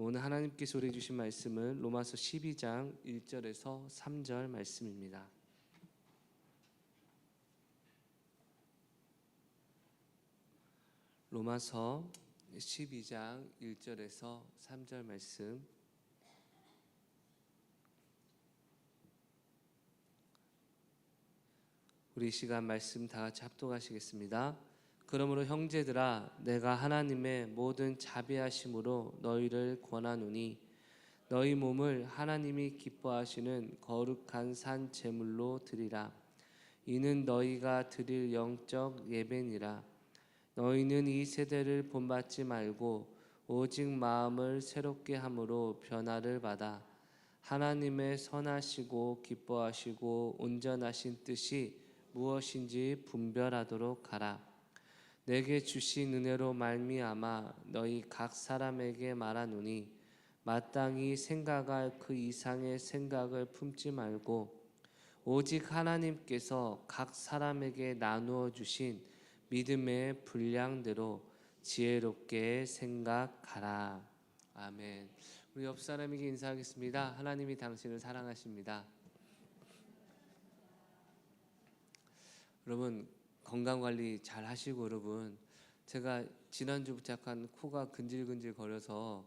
오늘 하나님께서 우리에게 주신 말씀은 로마서 12장 1절에서 3절 말씀입니다. 로마서 12장 1절에서 3절 말씀. 우리 이 시간 말씀 다 같이 합독하시겠습니다. 그러므로 형제들아, 내가 하나님의 모든 자비하심으로 너희를 권하노니 너희 몸을 하나님이 기뻐하시는 거룩한 산 제물로 드리라. 이는 너희가 드릴 영적 예배니라. 너희는 이 세대를 본받지 말고 오직 마음을 새롭게 함으로 변화를 받아 하나님의 선하시고 기뻐하시고 온전하신 뜻이 무엇인지 분별하도록 하라. 내게 주신 은혜로 말미암아 너희 각 사람에게 말하노니 마땅히 생각할 그 이상의 생각을 품지 말고 오직 하나님께서 각 사람에게 나누어 주신 믿음의 분량대로 지혜롭게 생각하라. 아멘. 우리 옆 사람에게 인사하겠습니다. 하나님이 당신을 사랑하십니다. 여러분 건강관리 잘 하시고, 여러분 제가 지난주부터 약간 코가 근질근질 거려서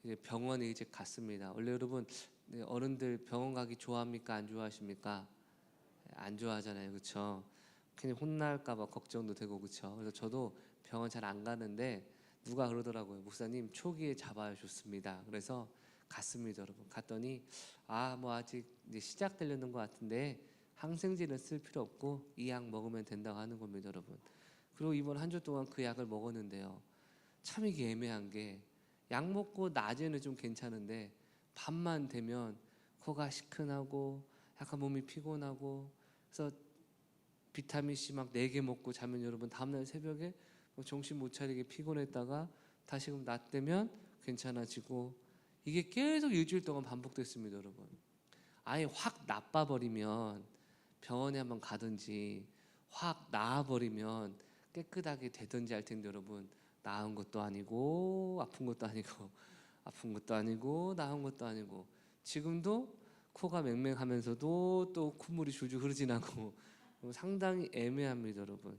이제 병원에 이제 갔습니다. 원래 여러분 어른들 병원 가기 좋아합니까? 안 좋아하십니까? 안 좋아하잖아요, 그렇죠? 괜히 혼날까봐 걱정도 되고, 그렇죠? 그래서 저도 병원 잘 안 가는데 누가 그러더라고요. 목사님 초기에 잡아야 좋습니다. 그래서 갔습니다, 여러분. 갔더니 뭐 아직 이제 시작되려는 것 같은데 항생제는 쓸 필요 없고 이 약 먹으면 된다고 하는 겁니다, 여러분. 그리고 이번 한 주 동안 그 약을 먹었는데요, 참 이게 애매한 게 약 먹고 낮에는 좀 괜찮은데 밤만 되면 코가 시큰하고 약간 몸이 피곤하고, 그래서 비타민C 막 4개 먹고 자면 여러분 다음날 새벽에 정신 못 차리게 피곤했다가 다시금 낮 되면 괜찮아지고, 이게 계속 일주일 동안 반복됐습니다, 여러분. 아예 확 나빠버리면 병원에 한번 가든지 확 나아버리면 깨끗하게 되든지 할 텐데, 여러분 나은 것도 아니고 아픈 것도 아니고 아픈 것도 아니고 나은 것도 아니고, 지금도 코가 맹맹하면서도 또 콧물이 줄줄 흐르진 않고 상당히 애매합니다, 여러분.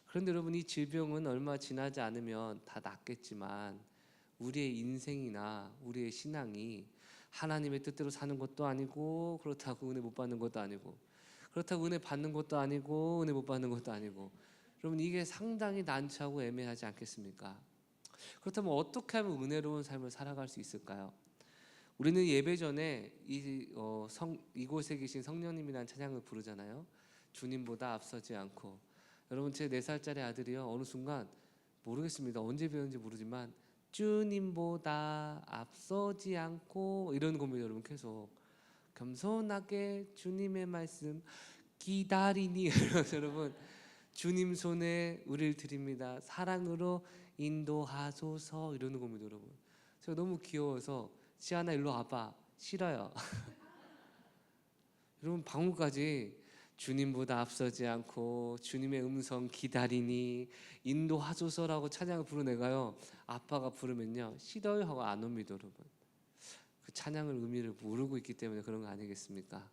그런데 여러분 이 질병은 얼마 지나지 않으면 다 낫겠지만 우리의 인생이나 우리의 신앙이 하나님의 뜻대로 사는 것도 아니고, 그렇다고 은혜 못 받는 것도 아니고, 그렇다고 은혜 받는 것도 아니고 은혜 못 받는 것도 아니고, 여러분 이게 상당히 난처하고 애매하지 않겠습니까? 그렇다면 어떻게 하면 은혜로운 삶을 살아갈 수 있을까요? 우리는 예배 전에 이곳에 계신 성령님이라는 찬양을 부르잖아요. 주님보다 앞서지 않고. 여러분 제 4살짜리 아들이요, 어느 순간 모르겠습니다, 언제 배웠는지 모르지만 주님보다 앞서지 않고 이러는 겁니다, 여러분. 계속 겸손하게 주님의 말씀 기다리니 여러분 주님 손에 우리를 드립니다, 사랑으로 인도하소서 이러는 겁니다, 여러분. 제가 너무 귀여워서 시아나 일로 와봐. 싫어요. 여러분 방금까지 주님보다 앞서지 않고 주님의 음성 기다리니 인도하소서라고 찬양을 부른 애가요, 아빠가 부르면요 싫어요 하고 안 옵니다, 여러분. 그 찬양을 의미를 모르고 있기 때문에 그런 거 아니겠습니까?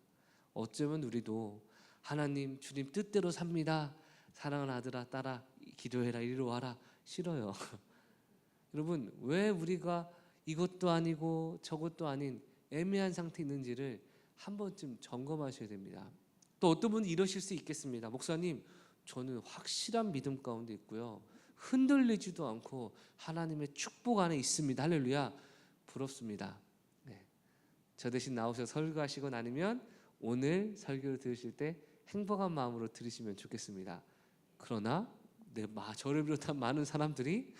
어쩌면 우리도 하나님 주님 뜻대로 삽니다, 사랑하는 아들아 딸아 기도해라 이리로 와라, 싫어요. 여러분 왜 우리가 이것도 아니고 저것도 아닌 애매한 상태에 있는지를 한 번쯤 점검하셔야 됩니다. 또 어떤 분은 이러실 수 있겠습니다. 목사님 저는 확실한 믿음 가운데 있고요, 흔들리지도 않고 하나님의 축복 안에 있습니다. 할렐루야. 부럽습니다. 네. 저 대신 나오셔서 설교하시고 나면 오늘 설교를 들으실 때 행복한 마음으로 들으시면 좋겠습니다. 그러나 저를 비롯한 많은 사람들이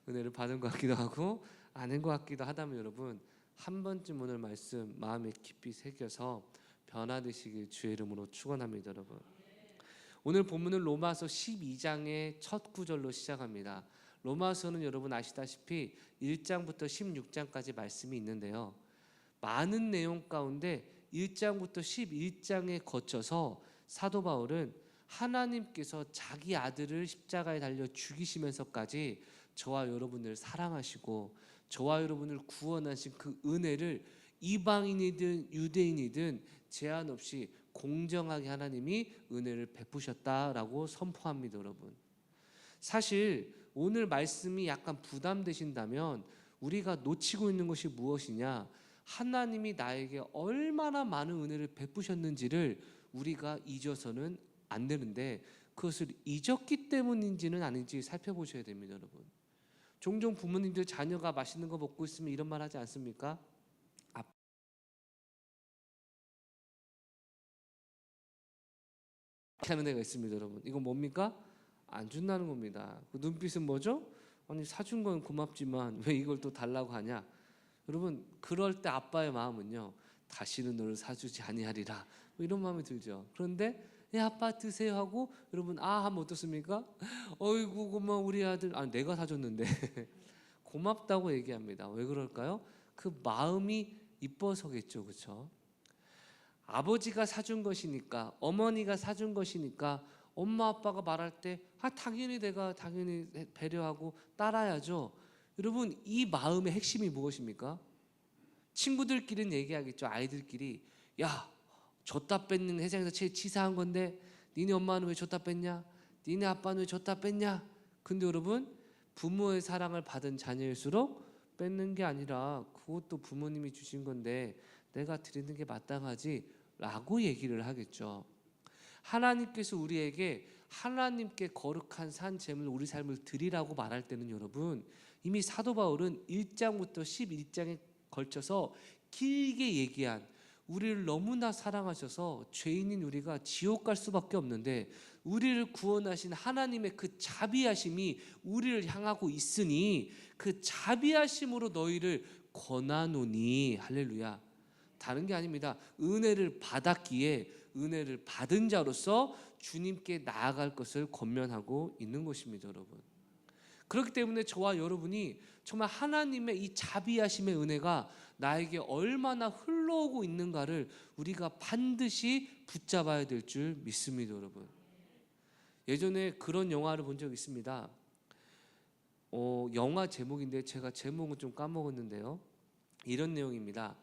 은혜를 받은 것 같기도 하고 아닌 것 같기도 하다면, 여러분 한 번쯤 오늘 말씀 마음에 깊이 새겨서 변화되시길 주의 이름으로 축원합니다, 여러분. 오늘 본문은 로마서 12장의 첫 구절로 시작합니다. 로마서는 여러분 아시다시피 1장부터 16장까지 말씀이 있는데요, 많은 내용 가운데 1장부터 11장에 거쳐서 사도 바울은 하나님께서 자기 아들을 십자가에 달려 죽이시면서까지 저와 여러분을 사랑하시고 저와 여러분을 구원하신 그 은혜를 이방인이든 유대인이든 제한 없이 공정하게 하나님이 은혜를 베푸셨다라고 선포합니다, 여러분. 사실 오늘 말씀이 약간 부담되신다면 우리가 놓치고 있는 것이 무엇이냐? 하나님이 나에게 얼마나 많은 은혜를 베푸셨는지를 우리가 잊어서는 안 되는데, 그것을 잊었기 때문인지는 아닌지 살펴보셔야 됩니다, 여러분. 종종 부모님들 자녀가 맛있는 거 먹고 있으면 이런 말 하지 않습니까? 하는 애가 있습니다, 여러분. 이건 뭡니까? 안 준다는 겁니다. 그 눈빛은 뭐죠? 아니, 사준 건 고맙지만 왜 이걸 또 달라고 하냐? 여러분, 그럴 때 아빠의 마음은요, 다시는 너를 사주지 아니하리라, 뭐 이런 마음이 들죠. 그런데 아빠 드세요 하고 여러분 하면 어떻습니까? 어이구 고마워 우리 아들. 내가 사줬는데. 고맙다고 얘기합니다. 왜 그럴까요? 그 마음이 이뻐서겠죠, 그렇죠? 아버지가 사준 것이니까, 어머니가 사준 것이니까 엄마 아빠가 말할 때 당연히 내가 당연히 배려하고 따라야죠. 여러분, 이 마음의 핵심이 무엇입니까? 친구들끼리는 얘기하겠죠. 아이들끼리, 야, 줬다 뺏는 세상에서 제일 치사한 건데 니네 엄마는 왜 줬다 뺐냐? 니네 아빠는 왜 줬다 뺐냐? 근데 여러분, 부모의 사랑을 받은 자녀일수록 뺏는 게 아니라 그것도 부모님이 주신 건데 내가 드리는 게 마땅하지 라고 얘기를 하겠죠. 하나님께서 우리에게 하나님께 거룩한 산 제물 우리 삶을 드리라고 말할 때는 여러분, 이미 사도 바울은 1장부터 11장에 걸쳐서 길게 얘기한, 우리를 너무나 사랑하셔서 죄인인 우리가 지옥 갈 수밖에 없는데 우리를 구원하신 하나님의 그 자비하심이 우리를 향하고 있으니 그 자비하심으로 너희를 권하노니, 할렐루야. 다른 게 아닙니다. 은혜를 받았기에 은혜를 받은 자로서 주님께 나아갈 것을 권면하고 있는 것입니다, 여러분. 그렇기 때문에 저와 여러분이 정말 하나님의 이 자비하심의 은혜가 나에게 얼마나 흘러오고 있는가를 우리가 반드시 붙잡아야 될 줄 믿습니다, 여러분. 예전에 그런 영화를 본 적이 있습니다. 영화 제목인데 제가 제목은 좀 까먹었는데요. 이런 내용입니다.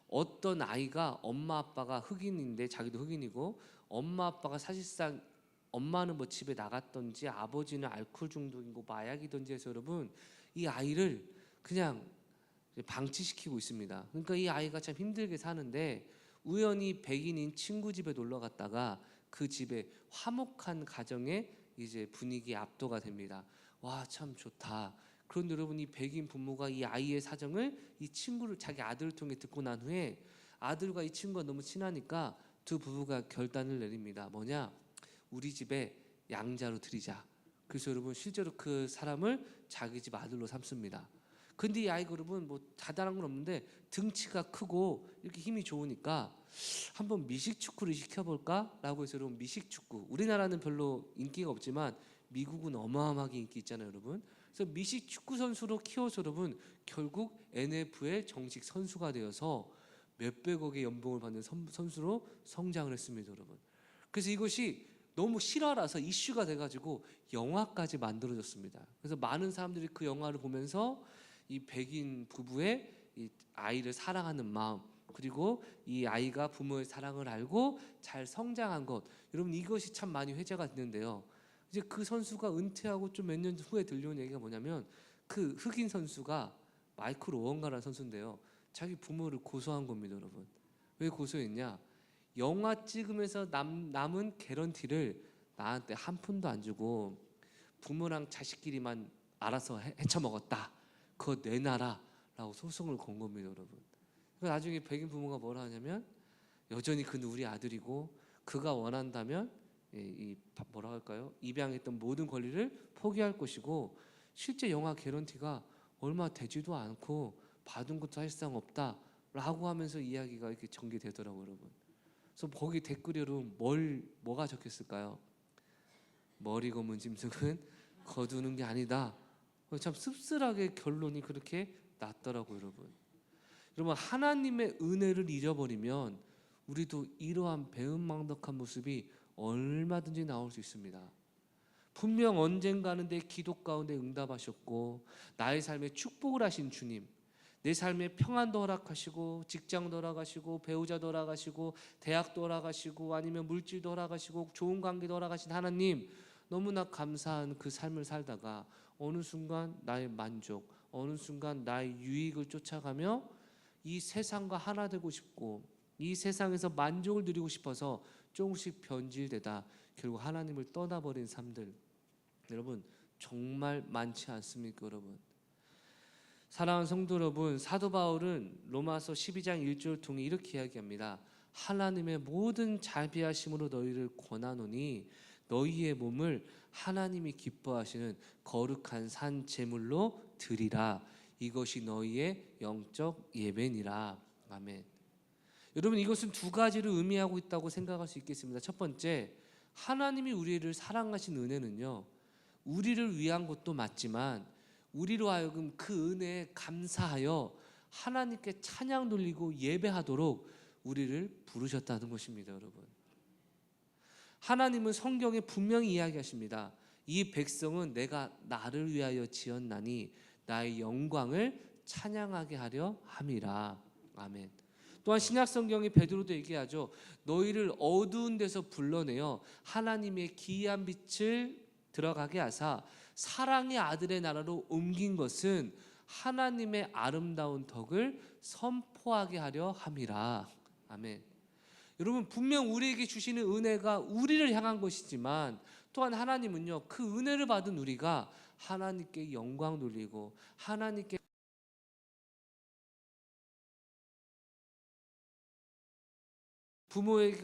어떤 아이가 엄마 아빠가 흑인인데, 자기도 흑인이고 엄마 아빠가 사실상 엄마는 뭐 집에 나갔던지 아버지는 알코올 중독이고 마약이던지 해서 여러분 이 아이를 그냥 방치시키고 있습니다. 그러니까 이 아이가 참 힘들게 사는데 우연히 백인인 친구 집에 놀러 갔다가 그 집에 화목한 가정의 이제 분위기에 압도가 됩니다. 와, 참 좋다. 그런데 여러분, 이 백인 부모가 이 아이의 사정을 이 친구를 자기 아들을 통해 듣고 난 후에 아들과 이 친구가 너무 친하니까 두 부부가 결단을 내립니다. 뭐냐? 우리 집에 양자로 들이자. 그래서 여러분 실제로 그 사람을 자기 집 아들로 삼습니다. 근데 이 아이가 여러분 뭐 다단한 건 없는데 등치가 크고 이렇게 힘이 좋으니까 한번 미식축구를 시켜볼까? 라고 해서 여러분 미식축구, 우리나라는 별로 인기가 없지만 미국은 어마어마하게 인기 있잖아요, 여러분. 그래서 미식축구 선수로 키워서 여러분 결국 NFL 정식 선수가 되어서 몇백억의 연봉을 받는 선수로 성장을 했습니다, 여러분. 그래서 이것이 너무 실화라서 이슈가 돼가지고 영화까지 만들어졌습니다. 그래서 많은 사람들이 그 영화를 보면서 이 백인 부부의 이 아이를 사랑하는 마음, 그리고 이 아이가 부모의 사랑을 알고 잘 성장한 것, 여러분 이것이 참 많이 회자가 됐는데요. 이제 그 선수가 은퇴하고 좀 몇 년 후에 들려온 얘기가 뭐냐면, 그 흑인 선수가 마이클 오원가라는 선수인데요, 자기 부모를 고소한 겁니다, 여러분. 왜 고소했냐? 영화 찍으면서 남은 개런티를 나한테 한 푼도 안 주고 부모랑 자식끼리만 알아서 헤쳐먹었다. 그거 내놔라 라고 소송을 건 겁니다, 여러분. 나중에 백인 부모가 뭐라 하냐면, 여전히 그는 우리 아들이고 그가 원한다면 이 뭐라 할까요? 입양했던 모든 권리를 포기할 것이고, 실제 영화 개런티가 얼마 되지도 않고 받은 것도 사실상 없다 라고 하면서 이야기가 이렇게 전개되더라고요, 여러분. 그래서 거기 댓글에 여러분 뭐가 적혔을까요? 머리 검은 짐승은 거두는 게 아니다. 참 씁쓸하게 결론이 그렇게 났더라고요, 여러분. 여러분, 하나님의 은혜를 잊어버리면 우리도 이러한 배은망덕한 모습이 얼마든지 나올 수 있습니다. 분명 언젠가는 내 기도 가운데 응답하셨고 나의 삶에 축복을 하신 주님, 내 삶에 평안도 허락하시고, 직장도 허락하시고, 배우자도 허락하시고, 대학도 허락하시고, 아니면 물질도 허락하시고, 좋은 관계도 허락하신 하나님, 너무나 감사한 그 삶을 살다가 어느 순간 나의 만족, 어느 순간 나의 유익을 쫓아가며 이 세상과 하나 되고 싶고, 이 세상에서 만족을 누리고 싶어서 조금씩 변질되다 결국 하나님을 떠나버린 삶들, 여러분 정말 많지 않습니까? 여러분, 사랑하는 성도 여러분, 사도 바울은 로마서 12장 1절 통해 이렇게 이야기합니다. 하나님의 모든 자비하심으로 너희를 권하노니 너희의 몸을 하나님이 기뻐하시는 거룩한 산 제물로 드리라. 이것이 너희의 영적 예배니라. 아멘. 여러분, 이것은 두 가지를 의미하고 있다고 생각할 수 있겠습니다. 첫 번째, 하나님이 우리를 사랑하신 은혜는요, 우리를 위한 것도 맞지만 우리로 하여금 그 은혜에 감사하여 하나님께 찬양 돌리고 예배하도록 우리를 부르셨다는 것입니다. 여러분, 하나님은 성경에 분명히 이야기하십니다. 이 백성은 내가 나를 위하여 지었나니 나의 영광을 찬양하게 하려 함이라. 아멘. 또한 신약 성경의 베드로도 얘기하죠. 너희를 어두운 데서 불러내어 하나님의 기이한 빛을 들어가게 하사 사랑의 아들의 나라로 옮긴 것은 하나님의 아름다운 덕을 선포하게 하려 함이라. 아멘. 여러분, 분명 우리에게 주시는 은혜가 우리를 향한 것이지만 또한 하나님은요, 그 은혜를 받은 우리가 하나님께 영광 돌리고 하나님께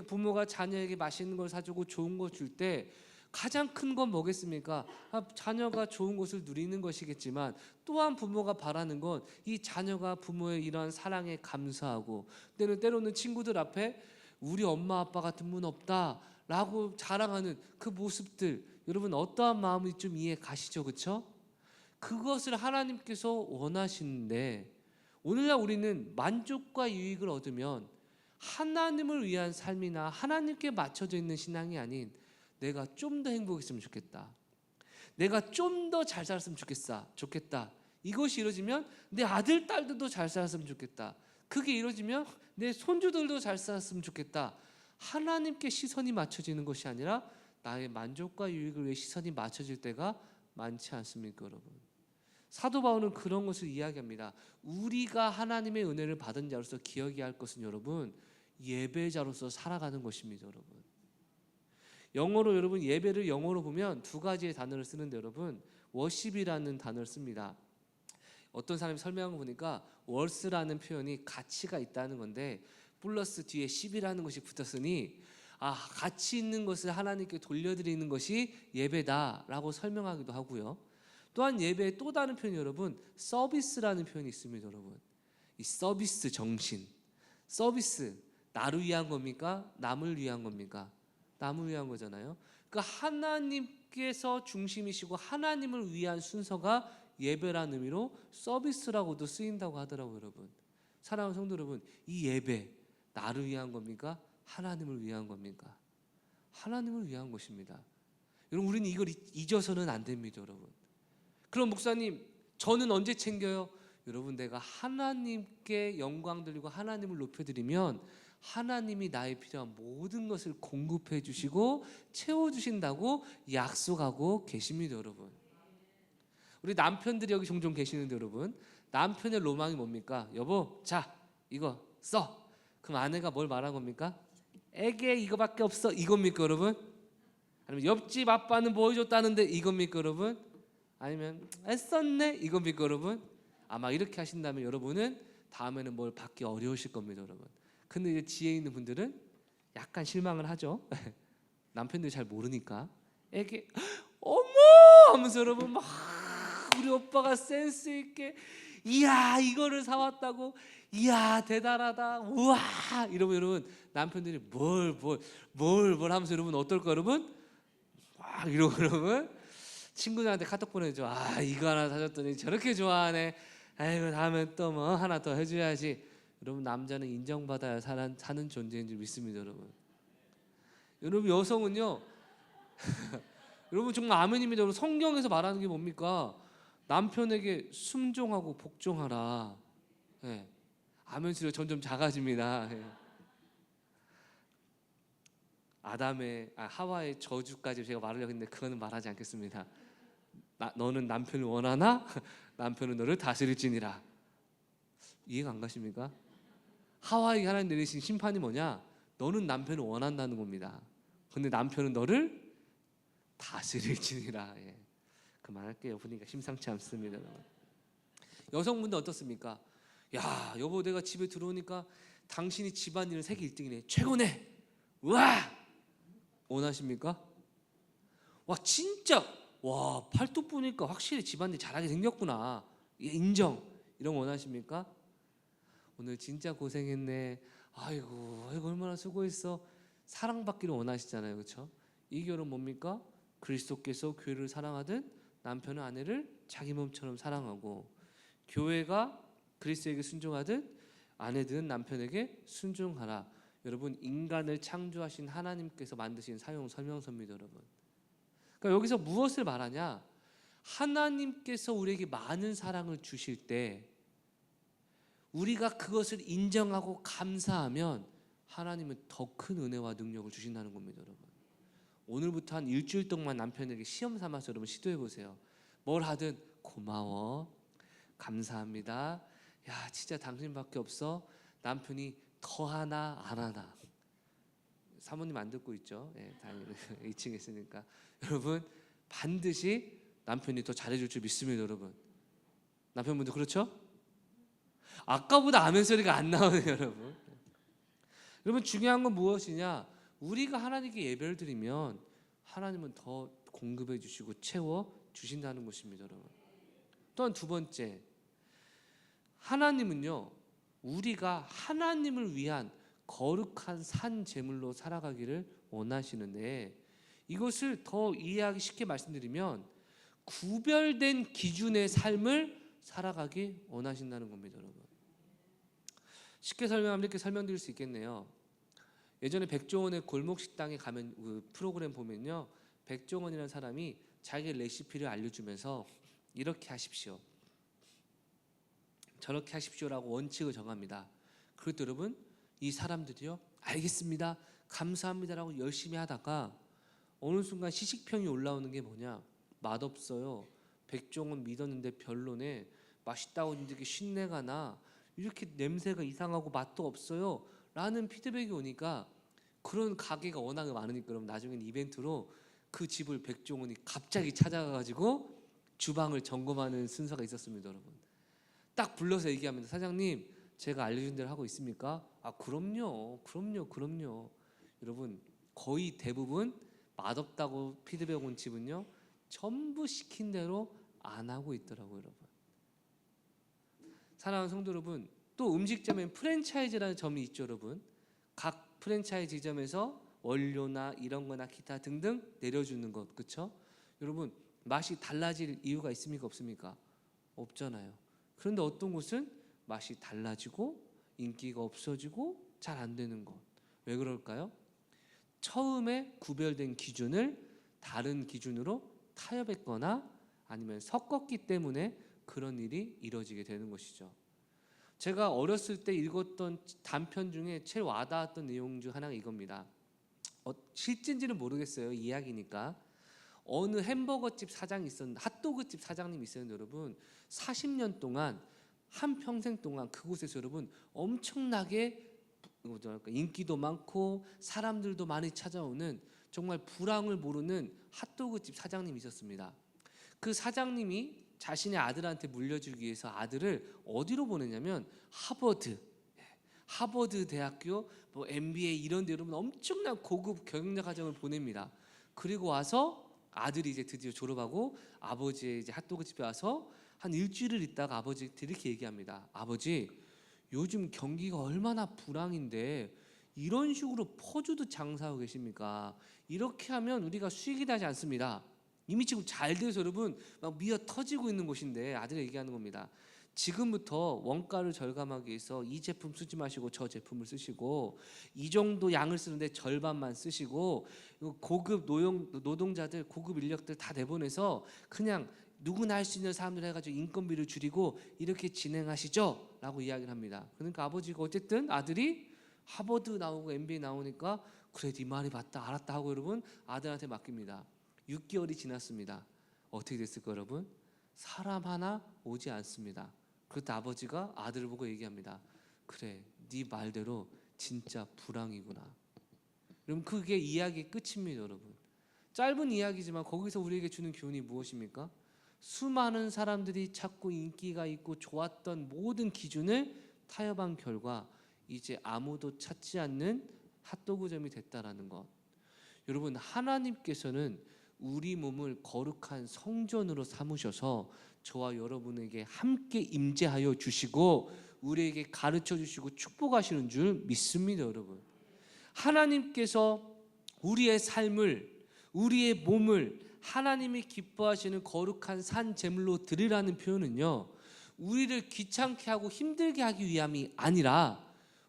부모가 자녀에게 맛있는 걸 사주고 좋은 거 줄 때 가장 큰 건 뭐겠습니까? 자녀가 좋은 것을 누리는 것이겠지만 또한 부모가 바라는 건 이 자녀가 부모의 이러한 사랑에 감사하고, 때로는 친구들 앞에 우리 엄마 아빠 같은 분 없다 라고 자랑하는 그 모습들, 여러분 어떠한 마음이 좀 이해 가시죠? 그렇죠? 그것을 하나님께서 원하시는데, 오늘날 우리는 만족과 유익을 얻으면 하나님을 위한 삶이나 하나님께 맞춰져 있는 신앙이 아닌 내가 좀 더 행복했으면 좋겠다, 내가 좀 더 잘 살았으면 좋겠다, 이것이 이루어지면 내 아들 딸들도 잘 살았으면 좋겠다, 그게 이루어지면 내 손주들도 잘 살았으면 좋겠다, 하나님께 시선이 맞춰지는 것이 아니라 나의 만족과 유익을 위해 시선이 맞춰질 때가 많지 않습니까? 여러분, 사도 바울은 그런 것을 이야기합니다. 우리가 하나님의 은혜를 받은 자로서 기억해야 할 것은 여러분 예배자로서 살아가는 것입니다. 여러분, 영어로 여러분 예배를 영어로 보면 두 가지의 단어를 쓰는데 여러분 워십이라는 단어를 씁니다. 어떤 사람이 설명한 거 보니까 월스라는 표현이 가치가 있다는 건데 플러스 뒤에 10이라는 것이 붙었으니 가치 있는 것을 하나님께 돌려드리는 것이 예배다라고 설명하기도 하고요. 또한 예배의 또 다른 표현이 여러분 서비스라는 표현이 있습니다. 여러분, 이 서비스 정신, 서비스, 나를 위한 겁니까? 남을 위한 겁니까? 남을 위한 거잖아요. 그러니까 하나님께서 중심이시고 하나님을 위한 순서가 예배라는 의미로 서비스라고도 쓰인다고 하더라고요. 여러분, 사랑하는 성도 여러분, 이 예배 나를 위한 겁니까? 하나님을 위한 겁니까? 하나님을 위한 것입니다. 여러분, 우리는 이걸 잊어서는 안 됩니다. 여러분, 그럼 목사님 저는 언제 챙겨요? 여러분, 내가 하나님께 영광 돌리고 하나님을 높여드리면 하나님이 나의 필요한 모든 것을 공급해 주시고 채워주신다고 약속하고 계십니다. 여러분, 우리 남편들이 여기 종종 계시는데 여러분, 남편의 로망이 뭡니까? 여보, 자 이거 써. 그럼 아내가 뭘 말한 겁니까? 애게 이거밖에 없어, 이겁니까 여러분? 아니면 옆집 아빠는 뭐 해줬다는데 이겁니까 여러분? 아니면 애썼네, 이겁니까 여러분? 아마 이렇게 하신다면 여러분은 다음에는 뭘 받기 어려우실 겁니다. 여러분, 근데 이제 지혜 있는 분들은 약간 실망을 하죠. 남편들이 잘 모르니까 애게 어머 하면서 여러분 막 우리 오빠가 센스 있게 이야 이거를 사왔다고, 이야 대단하다, 우와 이러면 여러분 남편들이 뭘 하면서 여러분 어떨까? 여러분 막 이러고 여러분 친구들한테 카톡 보내죠. 이거 하나 사줬더니 저렇게 좋아하네, 아이고 다음에 또 뭐 하나 더 해줘야지. 여러분, 남자는 인정받아야 사는 존재인 줄 믿습니다. 여러분 여성은요 여러분 정말 아멘입니다. 여러분, 성경에서 말하는 게 뭡니까? 남편에게 순종하고 복종하라. 예. 아멘 소리가 점점 작아집니다. 예. 하와의 저주까지 제가 말하려고 했는데 그거는 말하지 않겠습니다. 너는 남편을 원하나? 남편은 너를 다스릴지니라. 이해가 안 가십니까? 하와에게 하나님 내리신 심판이 뭐냐? 너는 남편을 원한다는 겁니다. 근데 남편은 너를 다스릴지니라. 예. 그만할게요. 보니까 심상치 않습니다. 여성분들 어떻습니까? 야, 여보 내가 집에 들어오니까 당신이 집안일은 세계 1등이네. 최고네. 와! 원하십니까? 와 진짜 와 팔뚝 보니까 확실히 집안일 잘하게 생겼구나. 예, 인정. 이런 거 원하십니까? 오늘 진짜 고생했네. 아이고 얼마나 수고했어. 사랑받기를 원하시잖아요. 그렇죠? 이 결혼 뭡니까? 그리스도께서 교회를 사랑하듯 남편은 아내를 자기 몸처럼 사랑하고, 교회가 그리스도에게 순종하듯 아내들은 남편에게 순종하라. 여러분, 인간을 창조하신 하나님께서 만드신 사용 설명서입니다. 여러분, 그러니까 여기서 무엇을 말하냐? 하나님께서 우리에게 많은 사랑을 주실 때 우리가 그것을 인정하고 감사하면 하나님은 더 큰 은혜와 능력을 주신다는 겁니다. 여러분, 오늘부터 한 일주일 동안 남편에게 시험 삼아서 여러분 시도해 보세요. 뭘 하든 고마워, 감사합니다, 야 진짜 당신밖에 없어. 남편이 더 하나 안 하나. 사모님 안 듣고 있죠? 네, 다행히 2층에 있으니까. 여러분, 반드시 남편이 더 잘해줄 줄 믿습니다. 여러분, 남편분들 그렇죠? 아까보다 아멘 소리가 안 나오네요. 여러분, 여러분 중요한 건 무엇이냐? 우리가 하나님께 예배를 드리면 하나님은 더 공급해 주시고 채워 주신다는 것입니다. 여러분, 또한 두 번째, 하나님은요 우리가 하나님을 위한 거룩한 산 제물로 살아가기를 원하시는데, 이것을 더 이해하기 쉽게 말씀드리면 구별된 기준의 삶을 살아가기 원하신다는 겁니다. 여러분, 쉽게 설명하면 이렇게 설명드릴 수 있겠네요. 예전에 백종원의 골목식당에 가면 그 프로그램 보면요, 백종원이라는 사람이 자기 레시피를 알려주면서 이렇게 하십시오, 저렇게 하십시오라고 원칙을 정합니다. 그런데 여러분, 이 사람들이요 알겠습니다, 감사합니다라고 열심히 하다가 어느 순간 시식평이 올라오는 게 뭐냐? 맛없어요, 백종원 믿었는데 별로네, 맛있다고 했는데 신내가 나, 이렇게 냄새가 이상하고 맛도 없어요 라는 피드백이 오니까, 그런 가게가 워낙 많으니까 그럼 나중엔 이벤트로 그 집을 백종원이 갑자기 찾아가가지고 주방을 점검하는 순서가 있었습니다. 여러분, 딱 불러서 얘기합니다. 사장님, 제가 알려준 대로 하고 있습니까? 아 그럼요. 여러분, 거의 대부분 맛없다고 피드백 온 집은요 전부 시킨 대로 안 하고 있더라고요. 여러분, 사랑하는 성도 여러분, 또 음식점엔 프랜차이즈라는 점이 있죠. 여러분, 각 프랜차이즈점에서 원료나 이런 거나 기타 등등 내려주는 것, 그렇죠? 여러분, 맛이 달라질 이유가 있습니까? 없습니까? 없잖아요. 그런데 어떤 곳은 맛이 달라지고 인기가 없어지고 잘 안 되는 것, 왜 그럴까요? 처음에 구별된 기준을 다른 기준으로 타협했거나 아니면 섞었기 때문에 그런 일이 이루어지게 되는 것이죠. 제가 어렸을 때 읽었던 단편 중에 제일 와닿았던 내용 중 하나가 이겁니다. 실제인지는 모르겠어요, 이야기니까. 어느 햄버거집 사장이 있었는데, 핫도그집 사장님이 있었는데 여러분, 40년 동안, 한평생 동안 그곳에서 여러분 엄청나게 인기도 많고 사람들도 많이 찾아오는 정말 불황을 모르는 핫도그집 사장님이 있었습니다. 그 사장님이 자신의 아들한테 물려주기 위해서 아들을 어디로 보내냐면 하버드 대학교, 뭐 MBA 이런 데 여러분 엄청난 고급 경영자 과정을 보냅니다. 그리고 와서 아들이 이제 드디어 졸업하고 아버지의 이제 핫도그 집에 와서 한 일주일을 있다가 아버지한테 이렇게 얘기합니다. 아버지, 요즘 경기가 얼마나 불황인데 이런 식으로 퍼주듯 장사하고 계십니까? 이렇게 하면 우리가 수익이 나지 않습니다. 이미 지금 잘 돼서 여러분 막 미어 터지고 있는 곳인데, 아들이 얘기하는 겁니다. 지금부터 원가를 절감하기 위해서 이 제품 쓰지 마시고 저 제품을 쓰시고, 이 정도 양을 쓰는데 절반만 쓰시고, 고급 노동자들, 고급 인력들 다 내보내서 그냥 누구나 할 수 있는 사람들 해가지고 인건비를 줄이고 이렇게 진행하시죠 라고 이야기를 합니다. 그러니까 아버지가 어쨌든 아들이 하버드 나오고 MBA 나오니까 그래 네 말이 맞다 알았다 하고 여러분 아들한테 맡깁니다. 6개월이 지났습니다. 어떻게 됐을까 여러분? 사람 하나 오지 않습니다. 그때 아버지가 아들을 보고 얘기합니다. 그래 네 말대로 진짜 불황이구나. 여러분 그게 이야기의 끝입니다. 여러분 짧은 이야기지만 거기서 우리에게 주는 교훈이 무엇입니까? 수많은 사람들이 찾고 인기가 있고 좋았던 모든 기준을 타협한 결과 이제 아무도 찾지 않는 핫도그점이 됐다라는 것. 여러분 하나님께서는 우리 몸을 거룩한 성전으로 삼으셔서 저와 여러분에게 함께 임재하여 주시고 우리에게 가르쳐 주시고 축복하시는 줄 믿습니다. 여러분 하나님께서 우리의 삶을 우리의 몸을 하나님이 기뻐하시는 거룩한 산 제물로 드리라는 표현은요 우리를 귀찮게 하고 힘들게 하기 위함이 아니라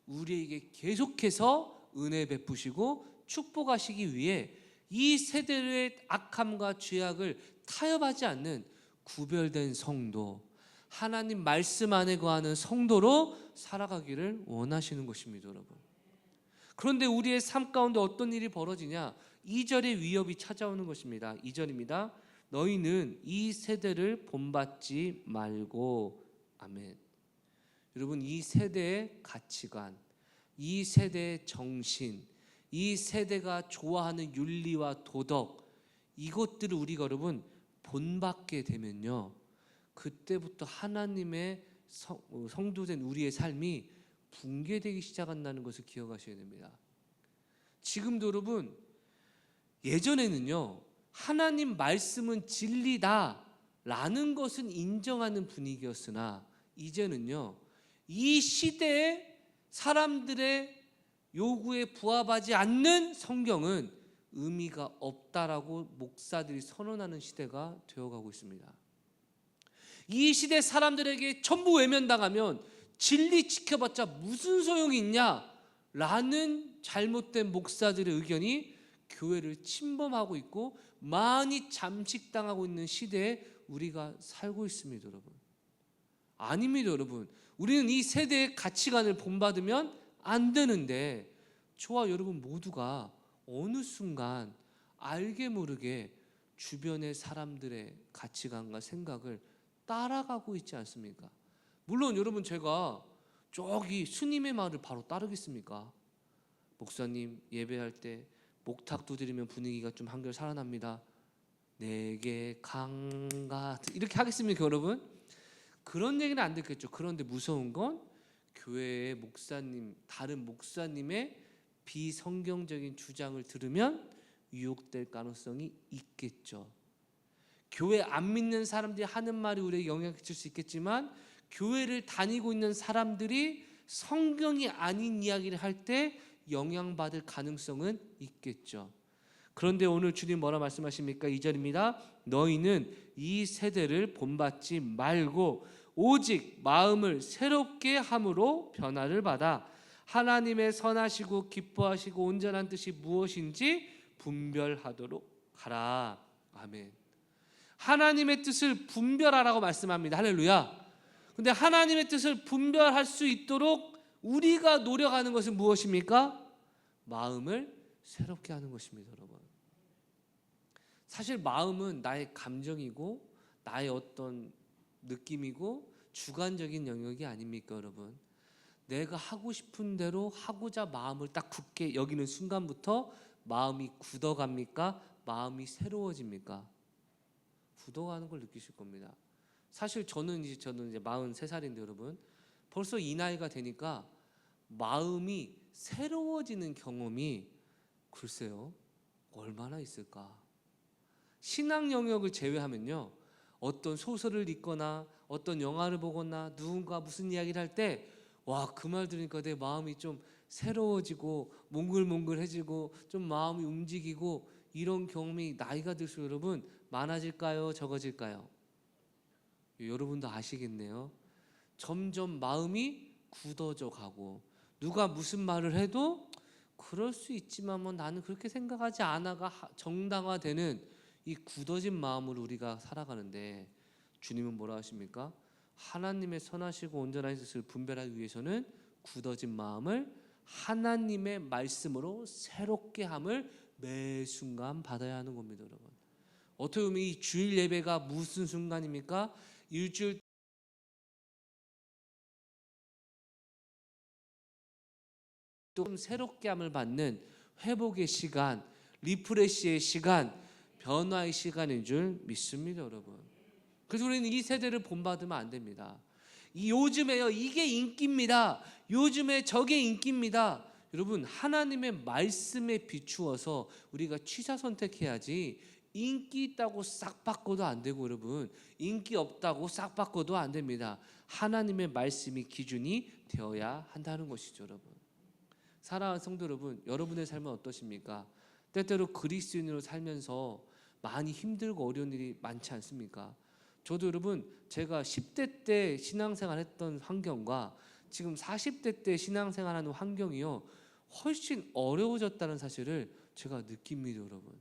우리에게 계속해서 은혜 베푸시고 축복하시기 위해 이 세대의 악함과 죄악을 타협하지 않는 구별된 성도, 하나님 말씀 안에 거하는 성도로 살아가기를 원하시는 것입니다. 여러분 그런데 우리의 삶 가운데 어떤 일이 벌어지냐? 2절의 위협이 찾아오는 것입니다. 2절입니다. 너희는 이 세대를 본받지 말고. 아멘. 여러분 이 세대의 가치관, 이 세대의 정신, 이 세대가 좋아하는 윤리와 도덕 이것들을 우리가 여러분 본받게 되면요 그때부터 하나님의 성도된 우리의 삶이 붕괴되기 시작한다는 것을 기억하셔야 됩니다. 지금도 여러분 예전에는요 하나님 말씀은 진리다 라는 것은 인정하는 분위기였으나 이제는요 이 시대의 사람들의 요구에 부합하지 않는 성경은 의미가 없다라고 목사들이 선언하는 시대가 되어가고 있습니다. 이 시대 사람들에게 전부 외면당하면 진리 지켜봤자 무슨 소용이 있냐 라는 잘못된 목사들의 의견이 교회를 침범하고 있고 많이 잠식당하고 있는 시대에 우리가 살고 있습니다. 여러분 아닙니다. 여러분 우리는 이 세대의 가치관을 본받으면 안 되는데 저와 여러분 모두가 어느 순간 알게 모르게 주변의 사람들의 가치관과 생각을 따라가고 있지 않습니까? 물론 여러분 제가 저기 스님의 말을 바로 따르겠습니까? 목사님 예배할 때 목탁 두드리면 분위기가 좀 한결 살아납니다. 내게 강가 이렇게 하겠습니까 여러분? 그런 얘기는 안 듣겠죠. 그런데 무서운 건 교회의 목사님, 다른 목사님의 비성경적인 주장을 들으면 유혹될 가능성이 있겠죠. 교회 안 믿는 사람들이 하는 말이 우리에게 영향을 끼칠 수 있겠지만 교회를 다니고 있는 사람들이 성경이 아닌 이야기를 할 때 영향받을 가능성은 있겠죠. 그런데 오늘 주님 뭐라 말씀하십니까? 2절입니다. 너희는 이 세대를 본받지 말고 오직 마음을 새롭게 함으로 변화를 받아 하나님의 선하시고 기뻐하시고 온전한 뜻이 무엇인지 분별하도록 하라. 아멘. 하나님의 뜻을 분별하라고 말씀합니다. 할렐루야. 근데 하나님의 뜻을 분별할 수 있도록 우리가 노력하는 것은 무엇입니까? 마음을 새롭게 하는 것입니다. 여러분 사실 마음은 나의 감정이고 나의 어떤 느낌이고 주관적인 영역이 아닙니까 여러분? 내가 하고 싶은 대로 하고자 마음을 딱 굳게 여기는 순간부터 마음이 굳어갑니까? 마음이 새로워집니까? 굳어가는 걸 느끼실 겁니다. 사실 저는 이제 43살인데 여러분 벌써 이 나이가 되니까 마음이 새로워지는 경험이 글쎄요 얼마나 있을까? 신앙 영역을 제외하면요 어떤 소설을 읽거나 어떤 영화를 보거나 누군가 무슨 이야기를 할 때 와, 그 말 들으니까 내 마음이 좀 새로워지고 몽글몽글해지고 좀 마음이 움직이고 이런 경험이 나이가 들수록 여러분 많아질까요? 적어질까요? 여러분도 아시겠네요. 점점 마음이 굳어져 가고 누가 무슨 말을 해도 그럴 수 있지만 뭐 나는 그렇게 생각하지 않아가 정당화되는 이 굳어진 마음으로 우리가 살아가는데 주님은 뭐라 하십니까? 하나님의 선하시고 온전한 뜻을 분별하기 위해서는 굳어진 마음을 하나님의 말씀으로 새롭게 함을 매 순간 받아야 하는 겁니다, 여러분. 어떻게 보면 이 주일 예배가 무슨 순간입니까? 일주일 좀 새롭게 함을 받는 회복의 시간, 리프레시의 시간, 변화의 시간인 줄 믿습니다, 여러분. 그래서 우리는 이 세대를 본받으면 안 됩니다. 요즘에요, 이게 인기입니다. 요즘에 저게 인기입니다. 여러분, 하나님의 말씀에 비추어서 우리가 취사 선택해야지, 인기 있다고 싹 바꿔도 안 되고, 여러분, 인기 없다고 싹 바꿔도 안 됩니다. 하나님의 말씀이 기준이 되어야 한다는 것이죠, 여러분. 사랑하는 성도 여러분, 여러분의 삶은 어떠십니까? 때때로 그리스도인으로 살면서 많이 힘들고 어려운 일이 많지 않습니까? 저도 여러분, 제가 10대 때 신앙생활 했던 환경과 지금 40대 때 신앙생활하는 환경이요, 훨씬 어려워졌다는 사실을 제가 느낍니다, 여러분.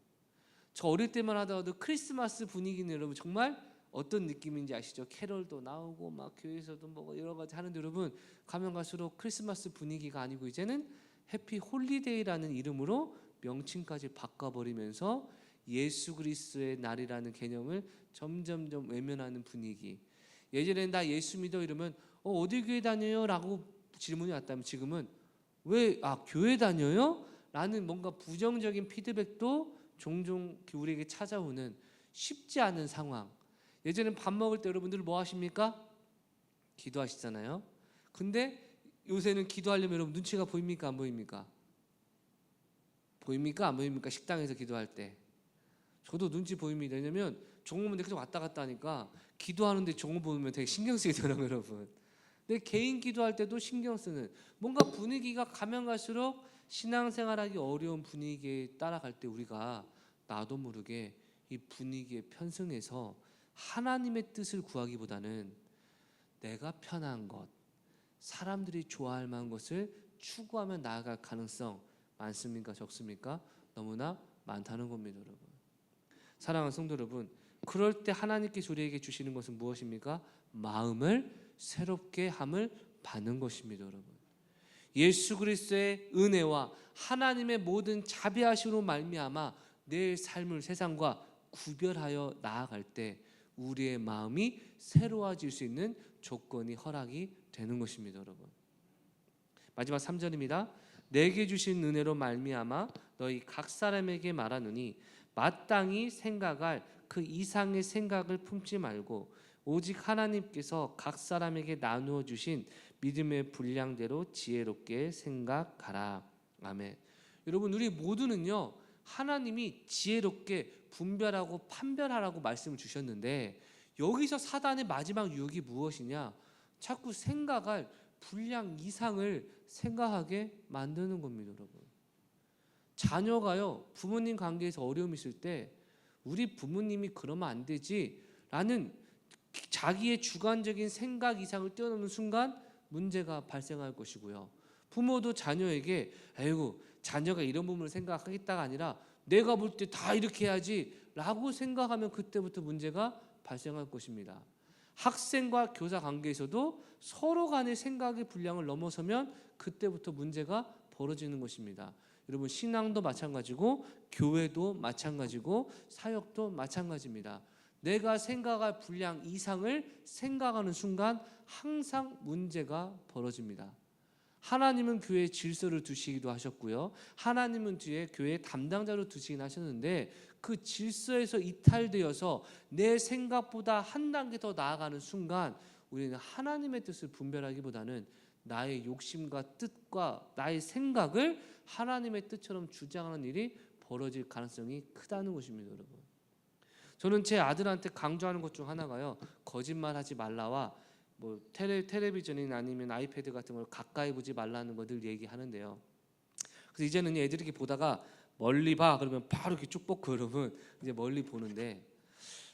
저 어릴 때만 하더라도 크리스마스 분위기는 여러분 정말 어떤 느낌인지 아시죠? 캐럴도 나오고 막 교회에서도 뭐 여러 가지 하는데, 여러분 가면 갈수록 크리스마스 분위기가 아니고 이제는 해피 홀리데이라는 이름으로 명칭까지 바꿔버리면서 예수 그리스도의 날이라는 개념을 점점점 외면하는 분위기. 예전엔 나 예수 믿어 이러면 어디 교회 다녀요? 라고 질문이 왔다면, 지금은 왜 교회 다녀요? 라는 뭔가 부정적인 피드백도 종종 우리에게 찾아오는 쉽지 않은 상황. 예전엔 밥 먹을 때 여러분들 뭐 하십니까? 기도하시잖아요. 근데 요새는 기도하려면 여러분 눈치가 보입니까? 안 보입니까? 보입니까? 안 보입니까? 식당에서 기도할 때 저도 눈치 보입니다. 왜냐면 종업 보는데 계속 왔다 갔다 하니까 기도하는데 종업 보면 되게 신경 쓰게 되더라고요, 여러분. 근데 개인 기도할 때도 신경 쓰는, 뭔가 분위기가 가면 갈수록 신앙생활하기 어려운 분위기에 따라갈 때 우리가 나도 모르게 이 분위기에 편승해서 하나님의 뜻을 구하기보다는 내가 편한 것, 사람들이 좋아할 만한 것을 추구하며 나아갈 가능성 많습니까? 적습니까? 너무나 많다는 겁니다, 여러분. 사랑하는 성도 여러분, 그럴 때 하나님께서 우리에게 주시는 것은 무엇입니까? 마음을 새롭게 함을 받는 것입니다, 여러분. 예수 그리스도의 은혜와 하나님의 모든 자비하심으로 말미암아 내 삶을 세상과 구별하여 나아갈 때 우리의 마음이 새로워질 수 있는 조건이 허락이 되는 것입니다, 여러분. 마지막 3절입니다. 내게 주신 은혜로 말미암아 너희 각 사람에게 말하노니 마땅히 생각할 그 이상의 생각을 품지 말고 오직 하나님께서 각 사람에게 나누어 주신 믿음의 분량대로 지혜롭게 생각하라. 아멘. 여러분, 우리 모두는요, 하나님이 지혜롭게 분별하고 판별하라고 말씀을 주셨는데, 여기서 사단의 마지막 유혹이 무엇이냐? 자꾸 생각할 분량 이상을 생각하게 만드는 겁니다, 여러분. 자녀가요, 부모님 관계에서 어려움이 있을 때 우리 부모님이 그러면 안 되지 라는 자기의 주관적인 생각 이상을 뛰어넘는 순간 문제가 발생할 것이고요. 부모도 자녀에게 아이고 자녀가 이런 부분을 생각하겠다가 아니라 내가 볼 때 다 이렇게 해야지 라고 생각하면 그때부터 문제가 발생할 것입니다. 학생과 교사 관계에서도 서로 간의 생각의 분량을 넘어서면 그때부터 문제가 벌어지는 것입니다. 여러분, 신앙도 마찬가지고 교회도 마찬가지고 사역도 마찬가지입니다. 내가 생각할 분량 이상을 생각하는 순간 항상 문제가 벌어집니다. 하나님은 교회에 질서를 두시기도 하셨고요, 하나님은 뒤에 교회 담당자로 두시긴 하셨는데 그 질서에서 이탈되어서 내 생각보다 한 단계 더 나아가는 순간 우리는 하나님의 뜻을 분별하기보다는 나의 욕심과 뜻과 나의 생각을 하나님의 뜻처럼 주장하는 일이 벌어질 가능성이 크다는 것입니다, 여러분. 저는 제 아들한테 강조하는 것 중 하나가요, 거짓말하지 말라와 뭐 텔레비전이나 아니면 아이패드 같은 걸 가까이 보지 말라는 거 늘 얘기하는데요. 그래서 이제는 애들이 이렇게 보다가 멀리 봐 그러면 바로 이렇게 쭉 뻗고 여러분 이제 멀리 보는데,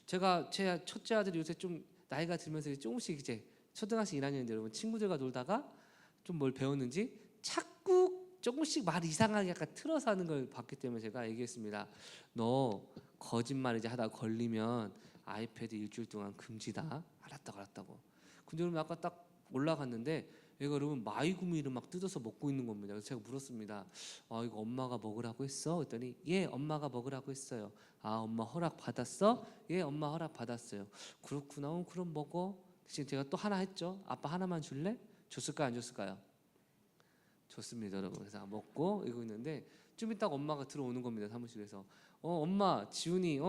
제가 제 첫째 아들이 요새 좀 나이가 들면서 조금씩 이제 초등학생 1학년인데 여러분 친구들과 놀다가 좀 뭘 배웠는지 자꾸 조금씩 말 이상하게 약간 틀어서 하는 걸 봤기 때문에 제가 얘기했습니다. 너 거짓말 이제 하다 걸리면 아이패드 일주일 동안 금지다. 알았다고. 근데 여러분 아까 딱 올라갔는데 얘가 여러분 마이구미를 막 뜯어서 먹고 있는 겁니다. 그래서 제가 물었습니다. 이거 엄마가 먹으라고 했어? 그랬더니 예, 엄마가 먹으라고 했어요. 아, 엄마 허락 받았어? 예, 엄마 허락 받았어요. 그렇구나. 그럼 먹어. 대신 제가 또 하나 했죠. 아빠 하나만 줄래? 줬을까요? 안 줬을까요? 줬습니다, 여러분. 그래서 먹고 이거 있는데 좀 이따가 엄마가 들어오는 겁니다, 사무실에서. 엄마, 지훈이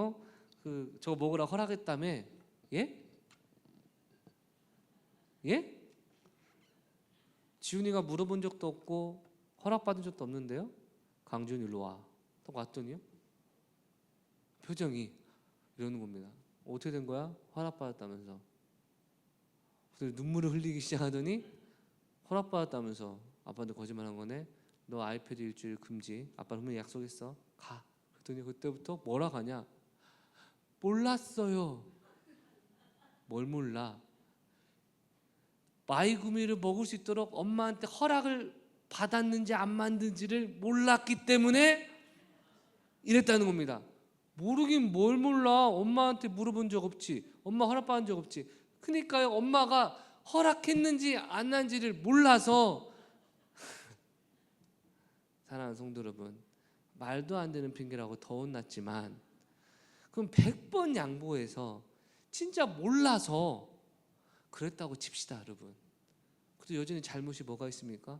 저거 먹으라 허락했다며? 예? 예? 지훈이가 물어본 적도 없고 허락받은 적도 없는데요. 강지훈 일로 와. 딱 왔더니요, 표정이 이러는 겁니다. 어떻게 된 거야? 허락받았다면서. 그래서 눈물을 흘리기 시작하더니 허락받았다면서. 아빠한테 거짓말한 거네. 너 아이패드 일주일 금지. 아빠 분명히 약속했어. 가. 그랬더니 그때부터 뭐라 가냐? 몰랐어요. 뭘 몰라? 마이구미를 먹을 수 있도록 엄마한테 허락을 받았는지 안 받았는지를 몰랐기 때문에 이랬다는 겁니다. 모르긴 뭘 몰라. 엄마한테 물어본 적 없지. 엄마 허락받은 적 없지. 그러니까요, 엄마가 허락했는지 안 했는지를 몰라서. 사랑하는 성도 여러분, 말도 안 되는 핑계라고 더 혼났지만 그럼 100번 양보해서 진짜 몰라서 그랬다고 칩시다, 여러분. 그래도 여전히 잘못이 뭐가 있습니까?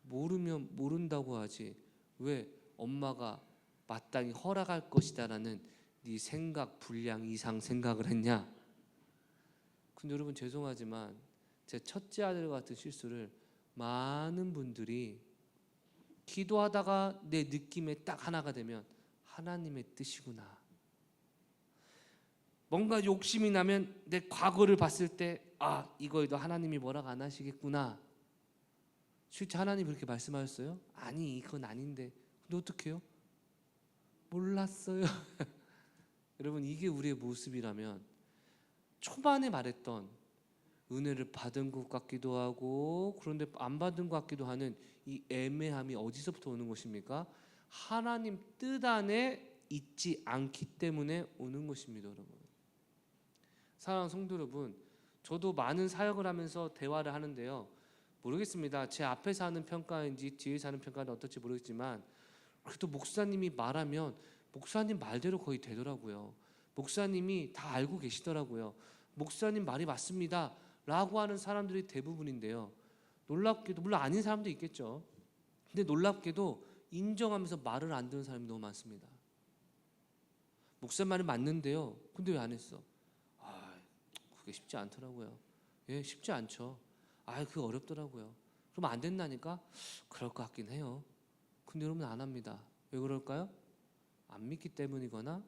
모르면 모른다고 하지 왜 엄마가 마땅히 허락할 것이다라는 네 생각 분량 이상 생각을 했냐? 근데 여러분 죄송하지만 제 첫째 아들 같은 실수를 많은 분들이 기도하다가 내 느낌에 딱 하나가 되면 하나님의 뜻이구나. 뭔가 욕심이 나면 내 과거를 봤을 때 이거에도 하나님이 뭐라고 안 하시겠구나. 실제 하나님이 그렇게 말씀하셨어요? 아니, 그건 아닌데. 근데 어떡해요? 몰랐어요. 여러분, 이게 우리의 모습이라면 초반에 말했던 은혜를 받은 것 같기도 하고 그런데 안 받은 것 같기도 하는 이 애매함이 어디서부터 오는 것입니까? 하나님 뜻 안에 있지 않기 때문에 오는 것입니다, 여러분. 사랑하는 성도 여러분, 저도 많은 사역을 하면서 대화를 하는데요, 모르겠습니다. 제 앞에서 하는 평가인지 뒤에서 하는 평가는 어떨지 모르겠지만 그래도 목사님이 말하면 목사님 말대로 거의 되더라고요. 목사님이 다 알고 계시더라고요. 목사님 말이 맞습니다 라고 하는 사람들이 대부분인데요, 놀랍게도 물론 아닌 사람도 있겠죠. 근데 놀랍게도 인정하면서 말을 안 듣는 사람이 너무 많습니다. 목사 말이 맞는데요, 근데 왜 안 했어? 그게 쉽지 않더라고요. 예, 쉽지 않죠. 그게 어렵더라고요. 그럼 안 된다니까? 그럴 것 같긴 해요. 근데 여러분 안 합니다. 왜 그럴까요? 안 믿기 때문이거나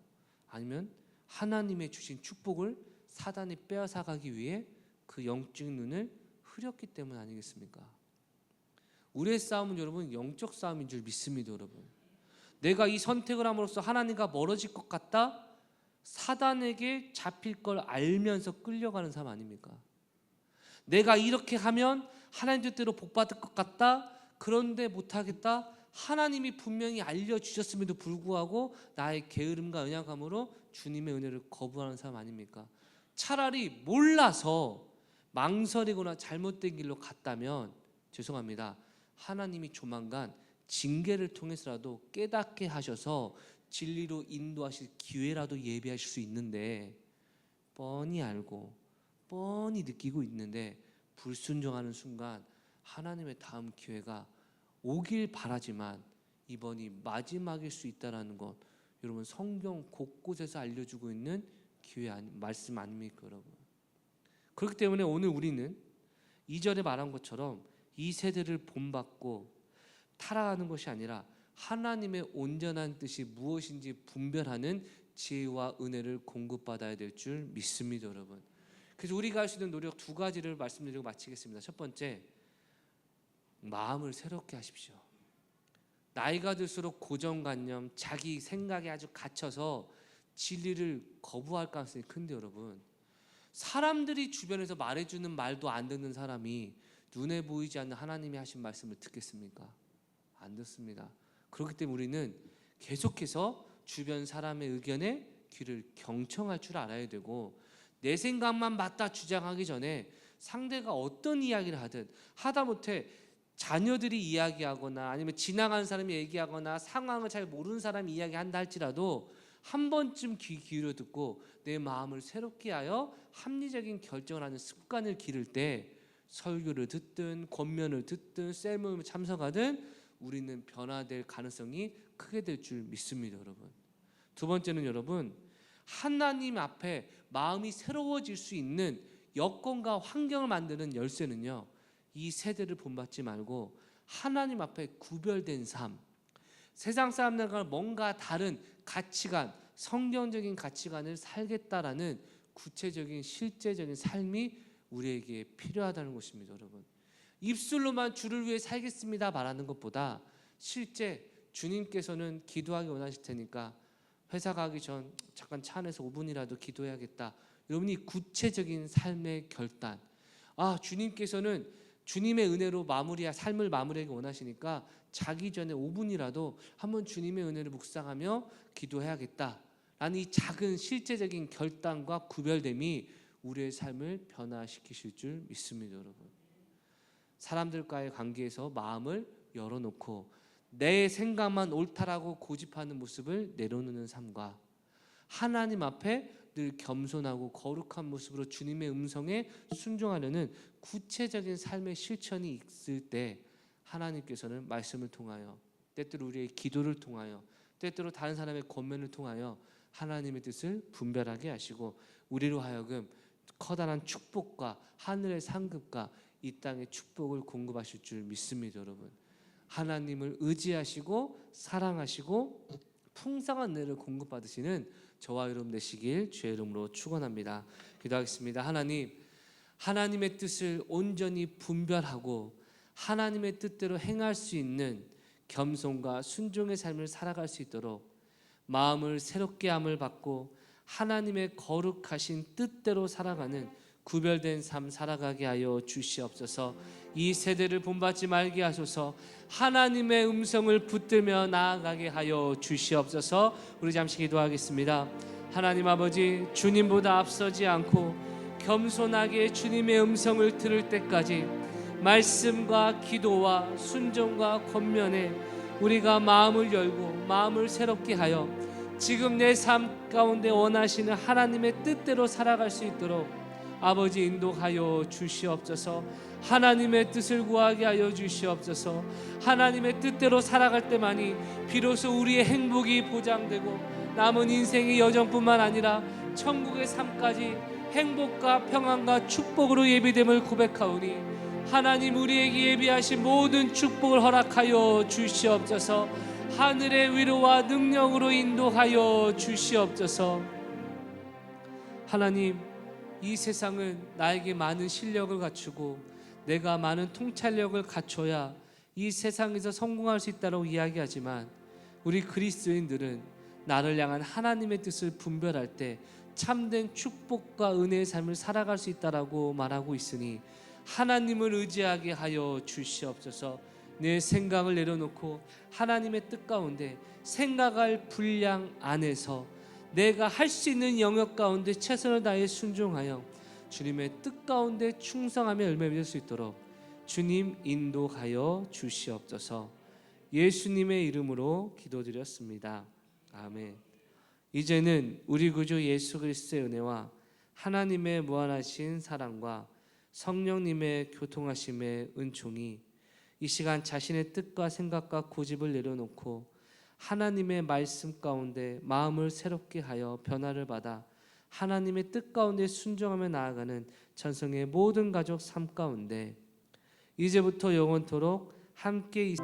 아니면 하나님의 주신 축복을 사단이 빼앗아가기 위해 그 영적 눈을 흐렸기 때문 아니겠습니까? 우리의 싸움은 여러분 영적 싸움인 줄 믿습니다, 여러분. 내가 이 선택을 함으로써 하나님과 멀어질 것 같다? 사단에게 잡힐 걸 알면서 끌려가는 삶 아닙니까? 내가 이렇게 하면 하나님 뜻대로 복받을 것 같다? 그런데 못하겠다? 하나님이 분명히 알려주셨음에도 불구하고 나의 게으름과 연약함으로 주님의 은혜를 거부하는 삶 아닙니까? 차라리 몰라서 망설이거나 잘못된 길로 갔다면 죄송합니다, 하나님이 조만간 징계를 통해서라도 깨닫게 하셔서 진리로 인도하실 기회라도 예비하실 수 있는데 뻔히 알고 뻔히 느끼고 있는데 불순종하는 순간 하나님의 다음 기회가 오길 바라지만 이번이 마지막일 수 있다는 것, 여러분 성경 곳곳에서 알려주고 있는 말씀 아닙니까, 여러분? 그렇기 때문에 오늘 우리는 2절에 말한 것처럼 이 세대를 본받고 타락하는 것이 아니라 하나님의 온전한 뜻이 무엇인지 분별하는 지혜와 은혜를 공급받아야 될 줄 믿습니다, 여러분. 그래서 우리가 할 수 있는 노력 두 가지를 말씀드리고 마치겠습니다. 첫 번째, 마음을 새롭게 하십시오. 나이가 들수록 고정관념, 자기 생각에 아주 갇혀서 진리를 거부할 가능성이 큰데 여러분, 사람들이 주변에서 말해주는 말도 안 듣는 사람이 눈에 보이지 않는 하나님이 하신 말씀을 듣겠습니까? 안 듣습니다. 그렇기 때문에 우리는 계속해서 주변 사람의 의견에 귀를 경청할 줄 알아야 되고 내 생각만 맞다 주장하기 전에 상대가 어떤 이야기를 하든, 하다못해 자녀들이 이야기하거나 아니면 지나가는 사람이 얘기하거나 상황을 잘 모르는 사람이 이야기한다 할지라도 한 번쯤 귀 기울여 듣고 내 마음을 새롭게 하여 합리적인 결정을 하는 습관을 기를 때, 설교를 듣든 권면을 듣든 셀모임에 참석하든 우리는 변화될 가능성이 크게 될 줄 믿습니다. 여러분, 두 번째는 여러분, 하나님 앞에 마음이 새로워질 수 있는 여건과 환경을 만드는 열쇠는요, 이 세대를 본받지 말고 하나님 앞에 구별된 삶, 세상 사람들과 뭔가 다른 가치관, 성경적인 가치관을 살겠다라는 구체적인 실제적인 삶이 우리에게 필요하다는 것입니다. 여러분, 입술로만 주를 위해 살겠습니다 말하는 것보다 실제 주님께서는 기도하기 원하실 테니까 회사 가기 전 잠깐 차 안에서 5분이라도 기도해야겠다, 여러분이 구체적인 삶의 결단, 주님께서는 주님의 은혜로 삶을 마무리하기 원하시니까 자기 전에 5분이라도 한번 주님의 은혜를 묵상하며 기도해야겠다라는 이 작은 실제적인 결단과 구별됨이 우리의 삶을 변화시키실 줄 믿습니다. 여러분, 사람들과의 관계에서 마음을 열어놓고 내 생각만 옳다라고 고집하는 모습을 내려놓는 삶과 하나님 앞에 늘 겸손하고 거룩한 모습으로 주님의 음성에 순종하려는 구체적인 삶의 실천이 있을 때 하나님께서는 말씀을 통하여, 때때로 우리의 기도를 통하여, 때때로 다른 사람의 권면을 통하여 하나님의 뜻을 분별하게 하시고 우리로 하여금 커다란 축복과 하늘의 상급과 이 땅의 축복을 공급하실 줄 믿습니다. 여러분, 하나님을 의지하시고 사랑하시고 풍성한 은혜를 공급받으시는 저와 여러분 되시길 주의 이름으로 축원합니다. 기도하겠습니다. 하나님, 하나님의 뜻을 온전히 분별하고 하나님의 뜻대로 행할 수 있는 겸손과 순종의 삶을 살아갈 수 있도록 마음을 새롭게 함을 받고 하나님의 거룩하신 뜻대로 살아가는 구별된 삶 살아가게 하여 주시옵소서. 이 세대를 본받지 말게 하소서. 하나님의 음성을 붙들며 나아가게 하여 주시옵소서. 우리 잠시 기도하겠습니다. 하나님 아버지, 주님보다 앞서지 않고 겸손하게 주님의 음성을 들을 때까지 말씀과 기도와 순종과 권면에 우리가 마음을 열고 마음을 새롭게 하여 지금 내 삶 가운데 원하시는 하나님의 뜻대로 살아갈 수 있도록 아버지 인도하여 주시옵소서. 하나님의 뜻을 구하게 하여 주시옵소서. 하나님의 뜻대로 살아갈 때만이 비로소 우리의 행복이 보장되고 남은 인생의 여정뿐만 아니라 천국의 삶까지 행복과 평안과 축복으로 예비됨을 고백하오니 하나님, 우리에게 예비하신 모든 축복을 허락하여 주시옵소서. 하늘의 위로와 능력으로 인도하여 주시옵소서. 하나님, 이 세상은 나에게 많은 실력을 갖추고 내가 많은 통찰력을 갖춰야 이 세상에서 성공할 수 있다고 이야기하지만 우리 그리스도인들은 나를 향한 하나님의 뜻을 분별할 때 참된 축복과 은혜의 삶을 살아갈 수 있다라고 말하고 있으니 하나님을 의지하게 하여 주시옵소서. 내 생각을 내려놓고 하나님의 뜻 가운데 생각할 분량 안에서 내가 할 수 있는 영역 가운데 최선을 다해 순종하여 주님의 뜻 가운데 충성하며 열매 맺을 수 있도록 주님 인도하여 주시옵소서. 예수님의 이름으로 기도드렸습니다. 아멘. 이제는 우리 구주 예수 그리스도의 은혜와 하나님의 무한하신 사랑과 성령님의 교통하심의 은총이 이 시간 자신의 뜻과 생각과 고집을 내려놓고 하나님의 말씀 가운데 마음을 새롭게 하여 변화를 받아 하나님의 뜻 가운데 순종하며 나아가는 전성의 모든 가족 삶 가운데 이제부터 영원토록 함께